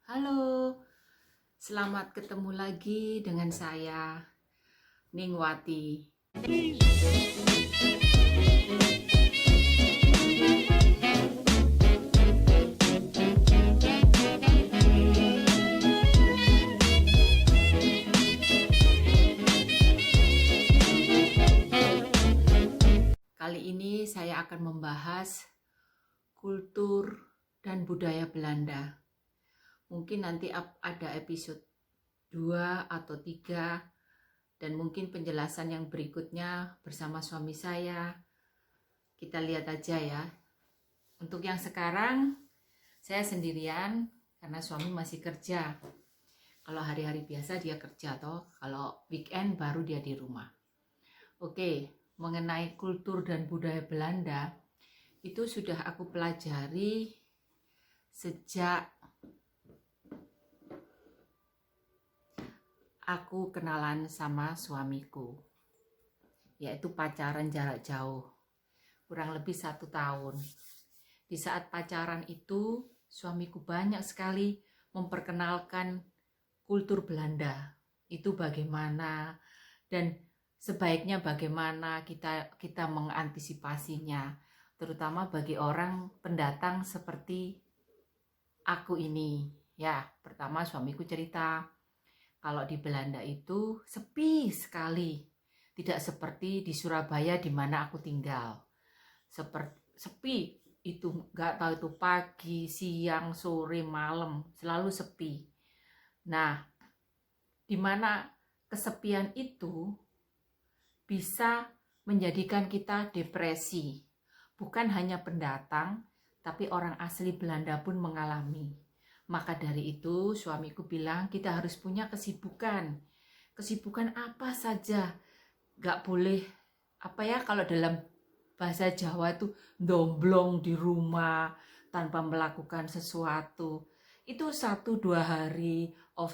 Halo, selamat ketemu lagi dengan saya, Ningwati. Kali ini saya akan membahas kultur dan budaya Belanda. Mungkin nanti ada episode 2 atau 3 dan mungkin penjelasan yang berikutnya bersama suami saya. Kita lihat aja ya. Untuk yang sekarang saya sendirian karena suami masih kerja. Kalau hari-hari biasa dia kerja toh, kalau weekend baru dia di rumah. Oke, mengenai kultur dan budaya Belanda itu sudah aku pelajari sejak aku kenalan sama suamiku, yaitu pacaran jarak jauh, kurang lebih 1 tahun. Di saat pacaran itu, suamiku banyak sekali memperkenalkan kultur Belanda. Itu bagaimana dan sebaiknya bagaimana kita mengantisipasinya, terutama bagi orang pendatang seperti aku ini. Ya, pertama suamiku cerita kalau di Belanda itu sepi sekali, tidak seperti di Surabaya di mana aku tinggal. Sepi itu, nggak tahu itu pagi, siang, sore, malam, selalu sepi. Nah, di mana kesepian itu bisa menjadikan kita depresi. Bukan hanya pendatang, tapi orang asli Belanda pun mengalami. Maka dari itu suamiku bilang kita harus punya kesibukan. Kesibukan apa saja. Gak boleh, kalau dalam bahasa Jawa itu domblong di rumah tanpa melakukan sesuatu. Itu 1-2 hari of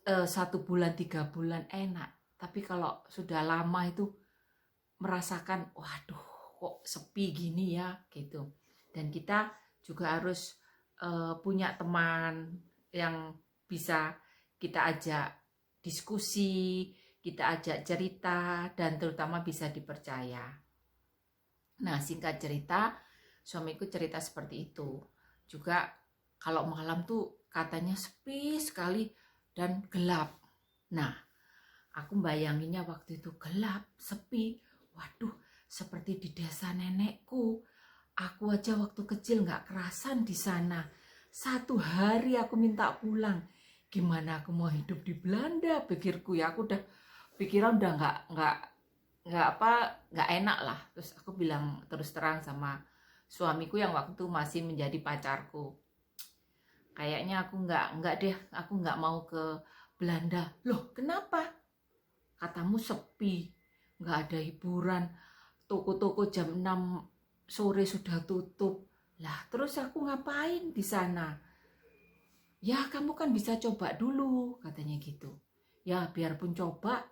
1 bulan 3 bulan enak. Tapi kalau sudah lama itu merasakan waduh kok sepi gini ya gitu. Dan kita juga harus punya teman yang bisa kita ajak diskusi, kita ajak cerita, dan terutama bisa dipercaya. Nah, singkat cerita, suamiku cerita seperti itu. Juga kalau malam tuh katanya sepi sekali dan gelap. Nah, aku bayanginnya waktu itu gelap, sepi. Waduh, seperti di desa nenekku. Aku aja waktu kecil nggak kerasan di sana. 1 hari aku minta pulang. Gimana aku mau hidup di Belanda? Pikirku ya, aku udah pikiran udah nggak enak lah. Terus aku bilang terus terang sama suamiku yang waktu itu masih menjadi pacarku. Kayaknya aku nggak deh, aku nggak mau ke Belanda. Loh, kenapa? Katamu sepi, nggak ada hiburan, toko-toko jam 6 sore sudah tutup. Lah, terus aku ngapain di sana? Ya, kamu kan bisa coba dulu, katanya gitu. Ya, biarpun coba,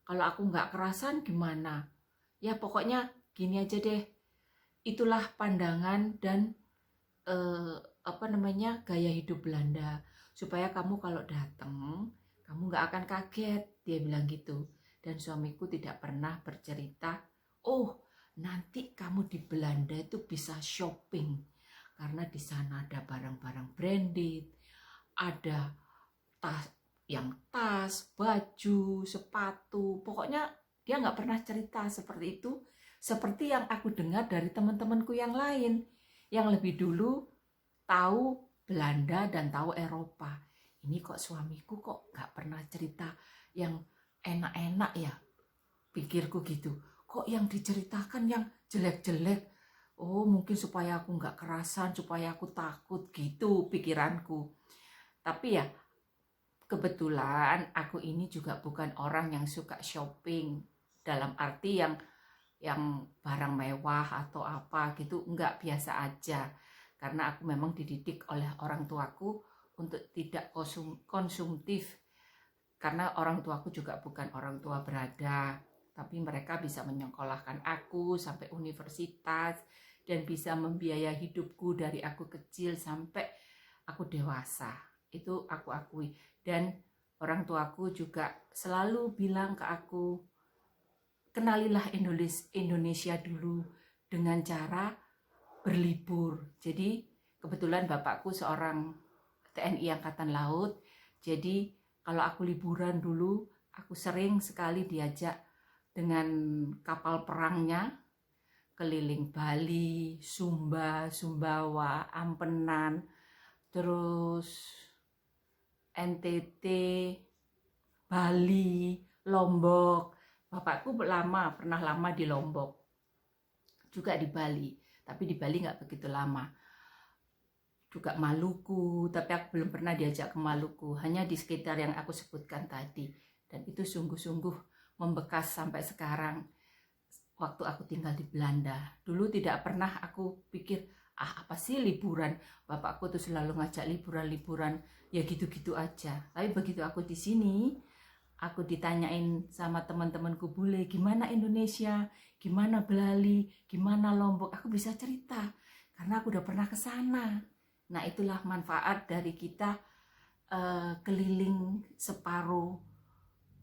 kalau aku nggak kerasan gimana? Ya, pokoknya gini aja deh. Itulah pandangan dan gaya hidup Belanda. Supaya kamu kalau datang, kamu nggak akan kaget, dia bilang gitu. Dan suamiku tidak pernah bercerita, oh nanti kamu di Belanda itu bisa shopping karena di sana ada barang-barang branded, ada tas, baju, sepatu, pokoknya dia nggak pernah cerita seperti itu, seperti yang aku dengar dari teman-temanku yang lain yang lebih dulu tahu Belanda dan tahu Eropa. Ini kok suamiku kok nggak pernah cerita yang enak-enak ya, pikirku gitu. Kok yang diceritakan yang jelek-jelek? Oh, mungkin supaya aku nggak kerasan, supaya aku takut gitu pikiranku. Tapi ya kebetulan aku ini juga bukan orang yang suka shopping dalam arti yang barang mewah atau apa gitu, enggak, biasa aja. Karena aku memang dididik oleh orang tuaku untuk tidak konsumtif. Karena orang tuaku juga bukan orang tua berada, tapi mereka bisa menyekolahkan aku sampai universitas dan bisa membiayai hidupku dari aku kecil sampai aku dewasa. itu aku akui. Dan orang tuaku juga selalu bilang ke aku, kenalilah Indonesia dulu dengan cara berlibur. Jadi kebetulan bapakku seorang TNI Angkatan Laut. Jadi kalau aku liburan dulu, aku sering sekali diajak dengan kapal perangnya keliling Bali, Sumba, Sumbawa, Ampenan, terus NTT, Bali, Lombok. Bapakku pernah lama di Lombok, juga di Bali, tapi di Bali nggak begitu lama. Juga Maluku, tapi aku belum pernah diajak ke Maluku, hanya di sekitar yang aku sebutkan tadi. Dan itu sungguh-sungguh membekas sampai sekarang. Waktu aku tinggal di Belanda, dulu tidak pernah aku pikir, apa sih liburan? Bapakku tuh selalu ngajak liburan-liburan, ya gitu-gitu aja. Tapi begitu aku di sini, aku ditanyain sama teman-temanku bule, gimana Indonesia, gimana Bali, gimana Lombok, aku bisa cerita karena aku udah pernah ke sana. Nah, itulah manfaat dari kita keliling separuh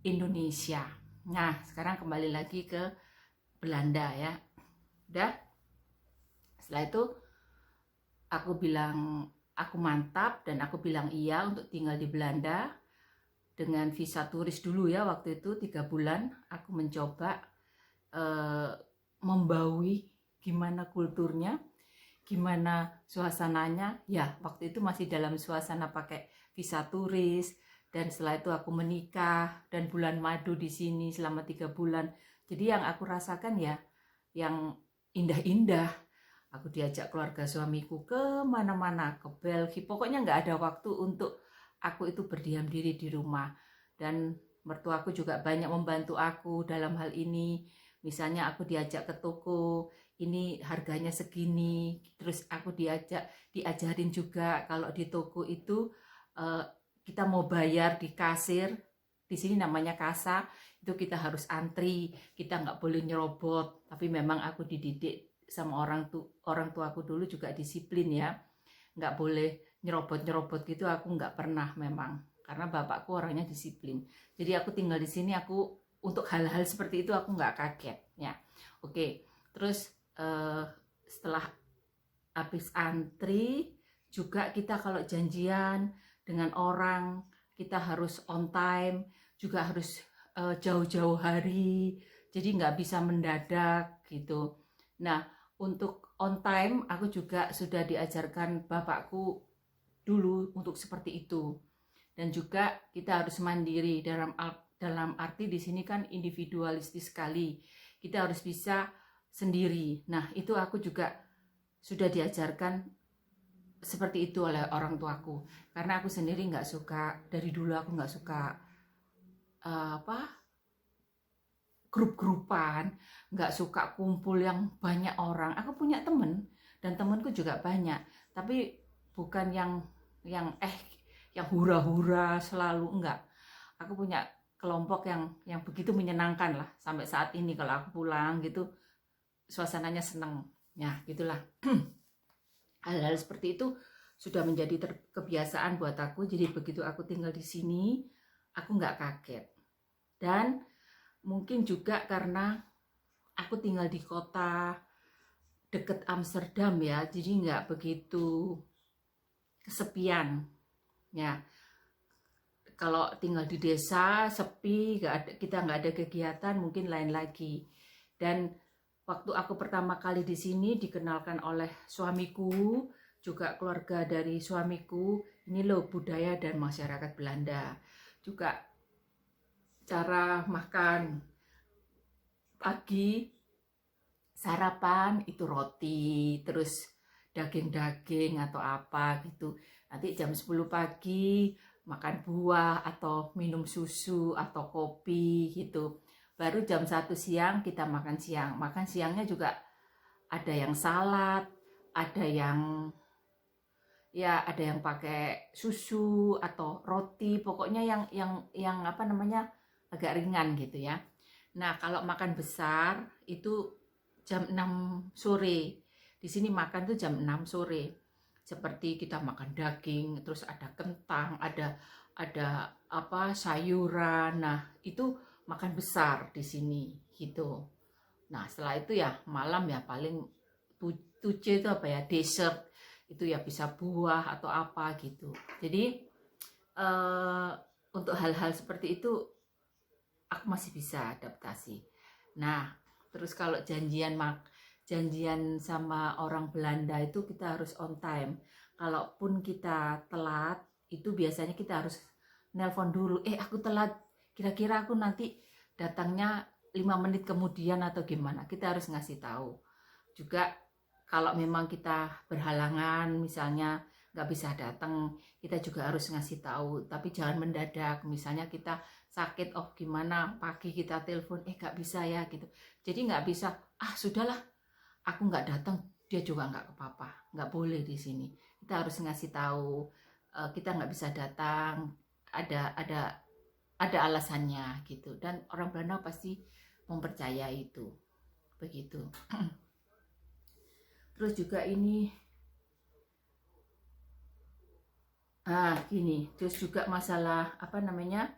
Indonesia. Nah, sekarang kembali lagi ke Belanda ya. Udah. Setelah itu aku bilang aku mantap dan aku bilang iya untuk tinggal di Belanda dengan visa turis dulu ya. Waktu itu 3 bulan aku mencoba membaui gimana kulturnya, gimana suasananya. Ya, waktu itu masih dalam suasana pakai visa turis. Dan setelah itu aku menikah dan bulan madu di sini selama 3 bulan. Jadi yang aku rasakan ya yang indah-indah. Aku diajak keluarga suamiku ke mana-mana, ke Belgia. Pokoknya nggak ada waktu untuk aku itu berdiam diri di rumah. Dan mertuaku juga banyak membantu aku dalam hal ini. Misalnya aku diajak ke toko, ini harganya segini. Terus aku diajarin juga kalau di toko itu kita mau bayar di kasir. Di sini namanya kasa, itu kita harus antri, kita nggak boleh nyerobot. Tapi memang aku dididik sama orang tuaku dulu juga disiplin ya, nggak boleh nyerobot gitu. Aku nggak pernah memang, karena bapakku orangnya disiplin. Jadi aku tinggal di sini, aku untuk hal-hal seperti itu aku nggak kaget ya. Oke, terus setelah habis antri juga kita kalau janjian dengan orang kita harus on time, juga harus jauh-jauh hari, jadi nggak bisa mendadak gitu. Nah, untuk on time aku juga sudah diajarkan bapakku dulu untuk seperti itu. Dan juga kita harus mandiri dalam arti di sini kan individualistis sekali. Kita harus bisa sendiri. Nah, itu aku juga sudah diajarkan seperti itu oleh orang tuaku. Karena aku sendiri nggak suka, dari dulu aku nggak suka grup-grupan, nggak suka kumpul yang banyak orang. Aku punya temen dan temenku juga banyak, tapi bukan yang hura-hura selalu, enggak. Aku punya kelompok yang begitu menyenangkan lah sampai saat ini. Kalau aku pulang gitu suasananya seneng ya, gitulah. Hal-hal seperti itu sudah menjadi kebiasaan buat aku. Jadi begitu aku tinggal di sini, aku nggak kaget. Dan mungkin juga karena aku tinggal di kota deket Amsterdam ya, jadi nggak begitu kesepian ya. Kalau tinggal di desa sepi, kita nggak ada kegiatan, mungkin lain lagi. Dan waktu aku pertama kali di sini dikenalkan oleh suamiku, juga keluarga dari suamiku, ini loh budaya dan masyarakat Belanda. Juga cara makan pagi, sarapan itu roti, terus daging-daging atau apa gitu. Nanti jam 10 pagi makan buah atau minum susu atau kopi gitu. Baru jam 1 siang kita makan siang. Makan siangnya juga ada yang salad, ada yang pakai susu atau roti, pokoknya yang apa namanya agak ringan gitu ya. Nah, kalau makan besar itu jam 6 sore. Di sini makan tuh jam 6 sore. seperti kita makan daging, terus ada kentang, ada apa sayuran. Nah, itu makan besar di sini gitu. Nah, setelah itu ya malam ya paling tuce itu apa ya, dessert itu ya bisa buah atau apa gitu. Jadi untuk hal-hal seperti itu aku masih bisa adaptasi. Nah, terus kalau janjian sama orang Belanda itu kita harus on time. Kalaupun kita telat, itu biasanya kita harus nelpon dulu. Aku telat, kira-kira aku nanti datangnya 5 menit kemudian atau gimana. Kita harus ngasih tahu. Juga kalau memang kita berhalangan, misalnya nggak bisa datang, kita juga harus ngasih tahu. Tapi jangan mendadak. Misalnya kita sakit, oh gimana, pagi kita telepon, nggak bisa ya gitu. Jadi nggak bisa, sudahlah, aku nggak datang, dia juga nggak apa-apa. Nggak boleh di sini. Kita harus ngasih tahu, kita nggak bisa datang, ada alasannya gitu. Dan orang Belanda pasti mempercayai itu, begitu. Terus juga ini, gini, terus juga masalah apa namanya,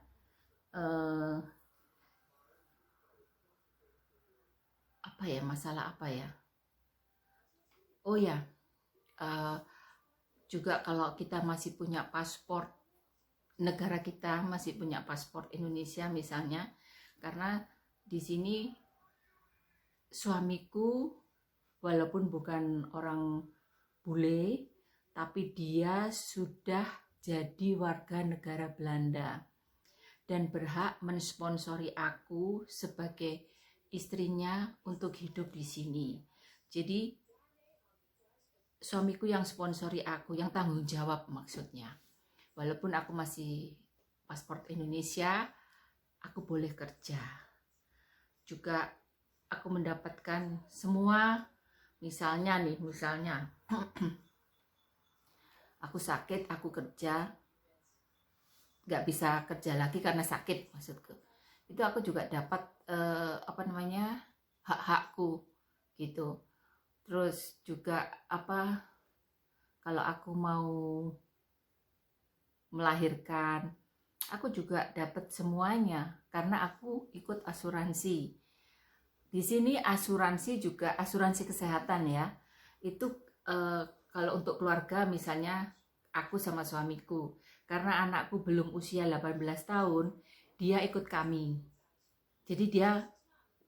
masalah apa ya? Oh ya, juga kalau kita masih punya paspor negara, kita masih punya paspor Indonesia misalnya, karena di sini suamiku walaupun bukan orang bule, tapi dia sudah jadi warga negara Belanda dan berhak mensponsori aku sebagai istrinya untuk hidup di sini. Jadi suamiku yang sponsori aku, yang tanggung jawab maksudnya. Walaupun aku masih paspor Indonesia, aku boleh kerja. Juga aku mendapatkan semua, misalnya aku sakit, aku kerja, nggak bisa kerja lagi karena sakit maksudku. Itu aku juga dapat hak-hakku gitu. Terus juga kalau aku mau melahirkan, aku juga dapat semuanya karena aku ikut asuransi. Di sini asuransi juga asuransi kesehatan ya. Itu kalau untuk keluarga misalnya aku sama suamiku, karena anakku belum usia 18 tahun, dia ikut kami. Jadi dia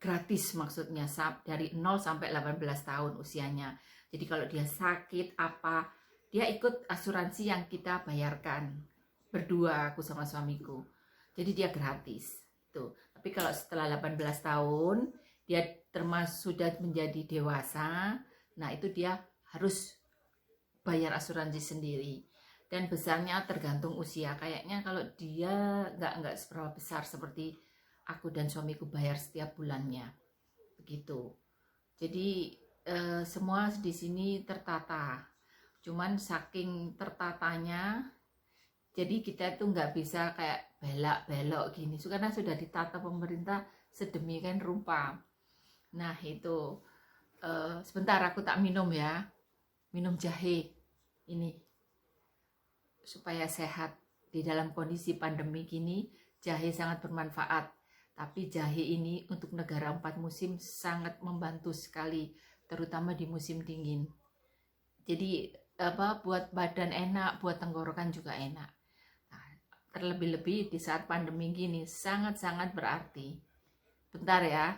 gratis, maksudnya dari 0 sampai 18 tahun usianya. Jadi kalau dia sakit dia ikut asuransi yang kita bayarkan berdua, aku sama suamiku. Jadi dia gratis tuh. Tapi kalau setelah 18 tahun dia termasuk sudah menjadi dewasa, nah itu dia harus bayar asuransi sendiri. Dan besarnya tergantung usia. Kayaknya kalau dia nggak seberapa besar seperti aku dan suamiku bayar setiap bulannya, begitu. Jadi semua di sini tertata. Cuman saking tertatanya, jadi kita itu nggak bisa kayak belak-belok gini, karena sudah ditata pemerintah sedemikian rupa. Nah itu, sebentar aku tak minum ya, minum jahe ini supaya sehat. Di dalam kondisi pandemi gini, jahe sangat bermanfaat. Tapi jahe ini untuk negara 4 musim sangat membantu sekali, terutama di musim dingin. Jadi buat badan enak, buat tenggorokan juga enak. Nah, terlebih-lebih di saat pandemi gini sangat-sangat berarti. Bentar ya.